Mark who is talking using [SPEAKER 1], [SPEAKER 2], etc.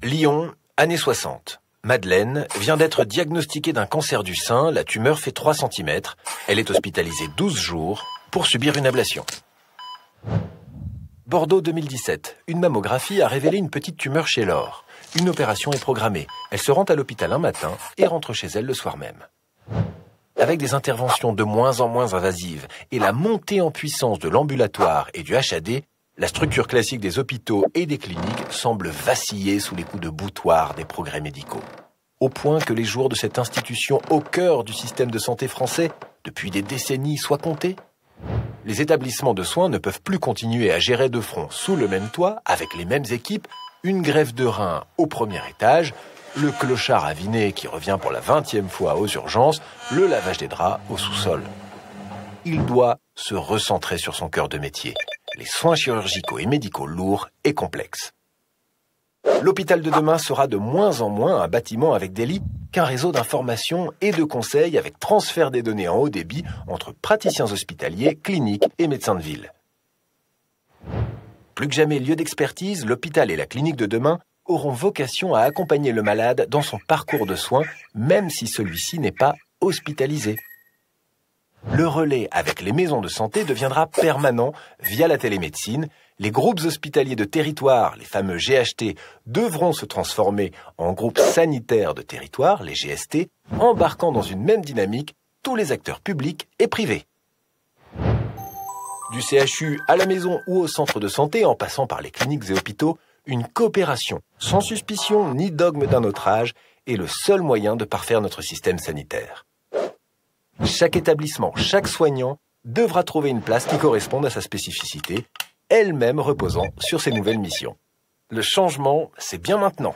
[SPEAKER 1] Lyon, années 60. Madeleine vient d'être diagnostiquée d'un cancer du sein, la tumeur fait 3 cm. Elle est hospitalisée 12 jours pour subir une ablation. Bordeaux 2017. Une mammographie a révélé une petite tumeur chez Laure. Une opération est programmée. Elle se rend à l'hôpital un matin et rentre chez elle le soir même. Avec des interventions de moins en moins invasives et la montée en puissance de l'ambulatoire et du HAD, la structure classique des hôpitaux et des cliniques semble vaciller sous les coups de boutoir des progrès médicaux. Au point que les jours de cette institution au cœur du système de santé français, depuis des décennies, soient comptés. Les établissements de soins ne peuvent plus continuer à gérer de front, sous le même toit, avec les mêmes équipes, une greffe de rein au premier étage, le clochard aviné qui revient pour la 20e fois aux urgences, le lavage des draps au sous-sol. Il doit se recentrer sur son cœur de métier, les soins chirurgicaux et médicaux lourds et complexes. L'hôpital de demain sera de moins en moins un bâtiment avec des lits qu'un réseau d'information et de conseils avec transfert des données en haut débit entre praticiens hospitaliers, cliniques et médecins de ville. Plus que jamais lieu d'expertise, l'hôpital et la clinique de demain auront vocation à accompagner le malade dans son parcours de soins, même si celui-ci n'est pas hospitalisé. Le relais avec les maisons de santé deviendra permanent via la télémédecine. Les groupes hospitaliers de territoire, les fameux GHT, devront se transformer en groupes sanitaires de territoire, les GST, embarquant dans une même dynamique tous les acteurs publics et privés. Du CHU à la maison ou au centre de santé, en passant par les cliniques et hôpitaux, une coopération sans suspicion ni dogme d'un autre âge est le seul moyen de parfaire notre système sanitaire. Chaque établissement, chaque soignant devra trouver une place qui corresponde à sa spécificité, elle-même reposant sur ses nouvelles missions. Le changement, c'est bien maintenant.